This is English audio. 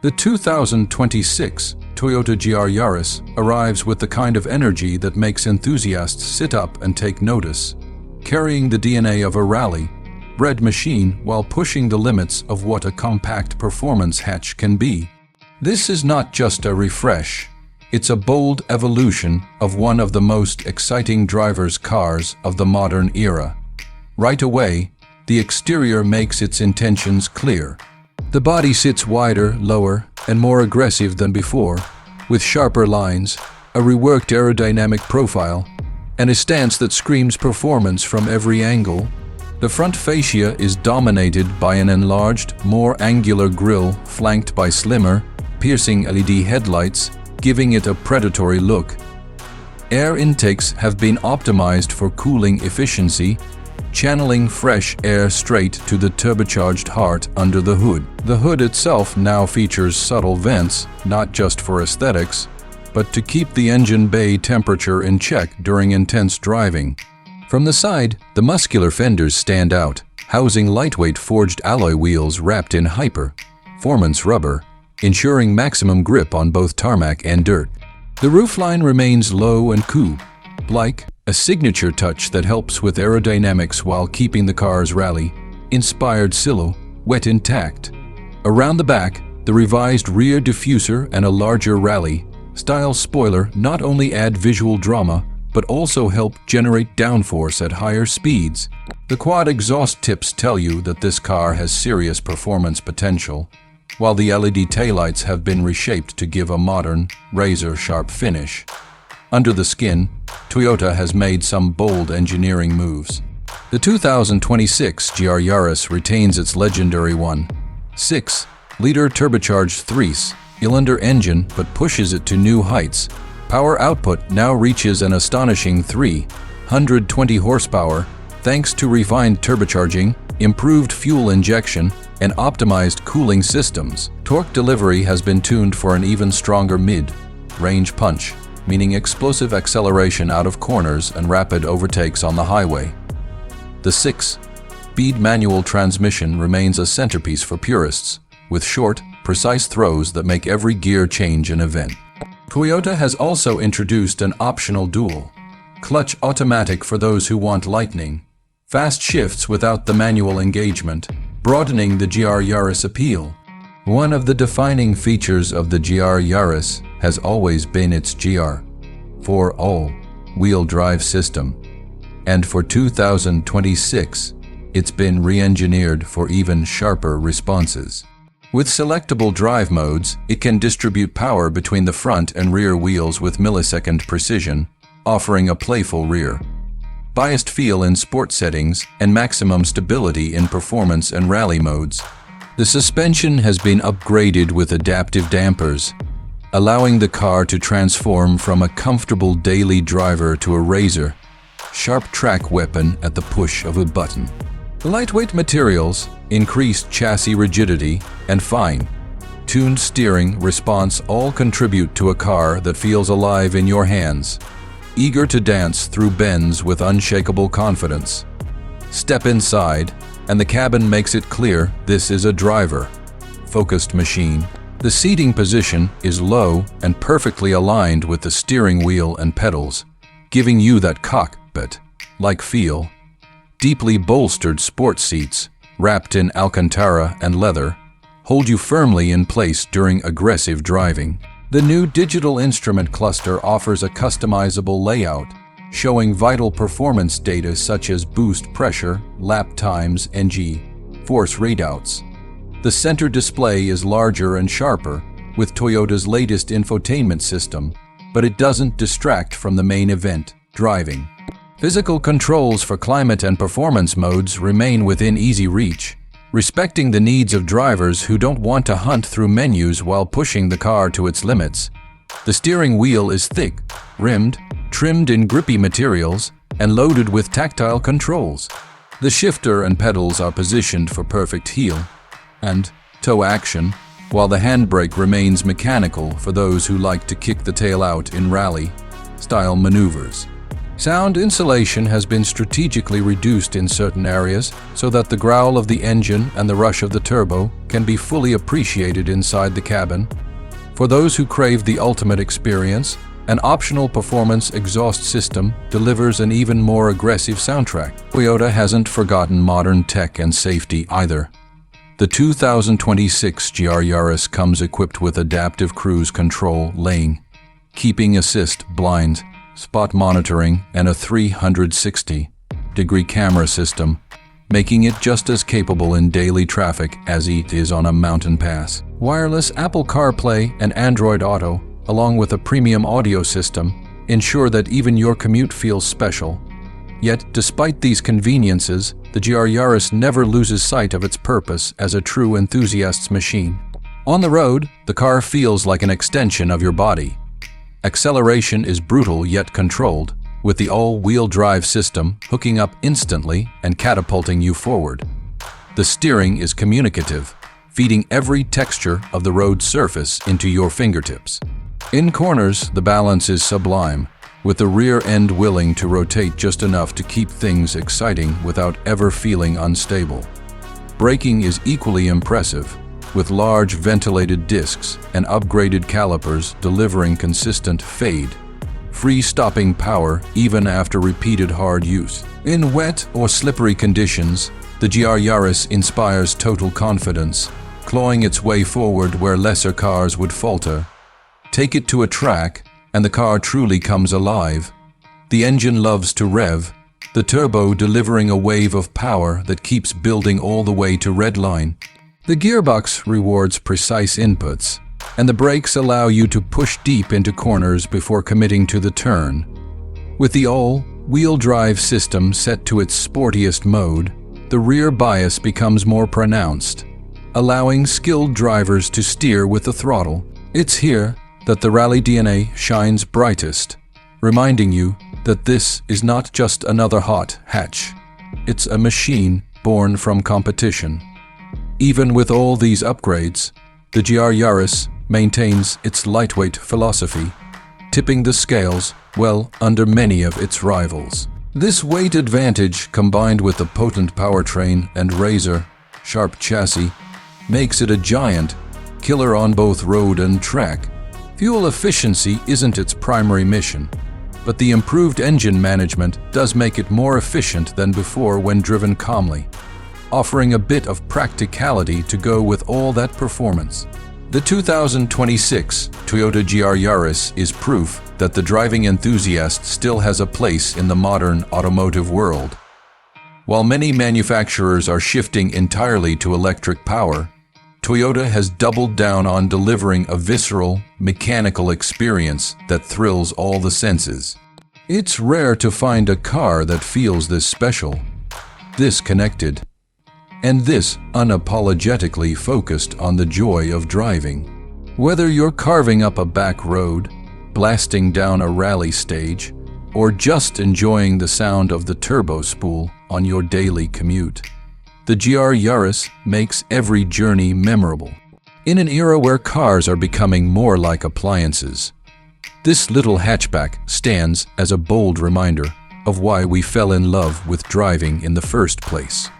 The 2026 Toyota GR Yaris arrives with the kind of energy that makes enthusiasts sit up and take notice, carrying the DNA of a rally-bred machine while pushing the limits of what a compact performance hatch can be. This is not just a refresh, it's a bold evolution of one of the most exciting driver's cars of the modern era. Right away, the exterior makes its intentions clear. The body sits wider, lower, and more aggressive than before, with sharper lines, a reworked aerodynamic profile, and a stance that screams performance from every angle. The front fascia is dominated by an enlarged, more angular grille flanked by slimmer, piercing LED headlights, giving it a predatory look. Air intakes have been optimized for cooling efficiency, channeling fresh air straight to the turbocharged heart under the hood. The hood itself now features subtle vents, not just for aesthetics, but to keep the engine bay temperature in check during intense driving. From the side, the muscular fenders stand out, housing lightweight forged alloy wheels wrapped in high-performance rubber, ensuring maximum grip on both tarmac and dirt. The roofline remains low and coupe-like, a signature touch that helps with aerodynamics while keeping the car's rally-inspired silhouette intact. Around the back, the revised rear diffuser and a larger rally-style spoiler not only add visual drama, but also help generate downforce at higher speeds. The quad exhaust tips tell you that this car has serious performance potential, while the LED taillights have been reshaped to give a modern, razor-sharp finish. Under the skin, Toyota has made some bold engineering moves. The 2026 GR Yaris retains its legendary 1.6-liter turbocharged three-cylinder engine but pushes it to new heights. Power output now reaches an astonishing 320 horsepower thanks to refined turbocharging, improved fuel injection, and optimized cooling systems. Torque delivery has been tuned for an even stronger mid-range punch, meaning explosive acceleration out of corners and rapid overtakes on the highway. The 6-speed manual transmission remains a centerpiece for purists, with short, precise throws that make every gear change an event. Toyota has also introduced an optional dual-clutch automatic for those who want lightning-fast shifts without the manual engagement, broadening the GR Yaris appeal. One of the defining features of the GR Yaris has always been its GR4 all-wheel drive system, and for 2026, it's been re-engineered for even sharper responses. With selectable drive modes, it can distribute power between the front and rear wheels with millisecond precision, offering a playful rear-biased feel in sport settings and maximum stability in performance and rally modes. The suspension has been upgraded with adaptive dampers, allowing the car to transform from a comfortable daily driver to a razor-sharp track weapon at the push of a button. The lightweight materials, increased chassis rigidity, and fine-tuned steering response all contribute to a car that feels alive in your hands, eager to dance through bends with unshakable confidence. Step inside, and the cabin makes it clear this is a driver-focused machine. The seating position is low and perfectly aligned with the steering wheel and pedals, giving you that cockpit-like feel. Deeply bolstered sports seats, wrapped in Alcantara and leather, hold you firmly in place during aggressive driving. The new digital instrument cluster offers a customizable layout, showing vital performance data such as boost pressure, lap times, and G-force readouts. The center display is larger and sharper, with Toyota's latest infotainment system, but it doesn't distract from the main event, driving. Physical controls for climate and performance modes remain within easy reach, respecting the needs of drivers who don't want to hunt through menus while pushing the car to its limits. The steering wheel is thick, rimmed, trimmed in grippy materials, and loaded with tactile controls. The shifter and pedals are positioned for perfect heel and toe action, while the handbrake remains mechanical for those who like to kick the tail out in rally-style maneuvers. Sound insulation has been strategically reduced in certain areas so that the growl of the engine and the rush of the turbo can be fully appreciated inside the cabin. For those who crave the ultimate experience, an optional performance exhaust system delivers an even more aggressive soundtrack. Toyota hasn't forgotten modern tech and safety either. The 2026 GR Yaris comes equipped with adaptive cruise control, lane keeping assist, blind spot monitoring, and a 360-degree camera system, making it just as capable in daily traffic as it is on a mountain pass. Wireless Apple CarPlay and Android Auto, along with a premium audio system, ensure that even your commute feels special. Yet, despite these conveniences, the GR Yaris never loses sight of its purpose as a true enthusiast's machine. On the road, the car feels like an extension of your body. Acceleration is brutal yet controlled, with the all-wheel drive system hooking up instantly and catapulting you forward. The steering is communicative, feeding every texture of the road surface into your fingertips. In corners, the balance is sublime, with the rear end willing to rotate just enough to keep things exciting without ever feeling unstable. Braking is equally impressive, with large ventilated discs and upgraded calipers delivering consistent free-stopping power even after repeated hard use. In wet or slippery conditions, the GR Yaris inspires total confidence, clawing its way forward where lesser cars would falter. Take it to a track, and the car truly comes alive. The engine loves to rev, the turbo delivering a wave of power that keeps building all the way to red line. The gearbox rewards precise inputs, and the brakes allow you to push deep into corners before committing to the turn. With the all-wheel drive system set to its sportiest mode, the rear bias becomes more pronounced, allowing skilled drivers to steer with the throttle. It's here that the rally DNA shines brightest, reminding you that this is not just another hot hatch. It's a machine born from competition. Even with all these upgrades, the GR Yaris maintains its lightweight philosophy, tipping the scales well under many of its rivals. This weight advantage, combined with the potent powertrain and razor-sharp chassis, makes it a giant killer on both road and track. Fuel efficiency isn't its primary mission, but the improved engine management does make it more efficient than before when driven calmly, offering a bit of practicality to go with all that performance. The 2026 Toyota GR Yaris is proof that the driving enthusiast still has a place in the modern automotive world. While many manufacturers are shifting entirely to electric power, Toyota has doubled down on delivering a visceral, mechanical experience that thrills all the senses. It's rare to find a car that feels this special, this connected, and this unapologetically focused on the joy of driving. Whether you're carving up a back road, blasting down a rally stage, or just enjoying the sound of the turbo spool on your daily commute, the GR Yaris makes every journey memorable. In an era where cars are becoming more like appliances, this little hatchback stands as a bold reminder of why we fell in love with driving in the first place.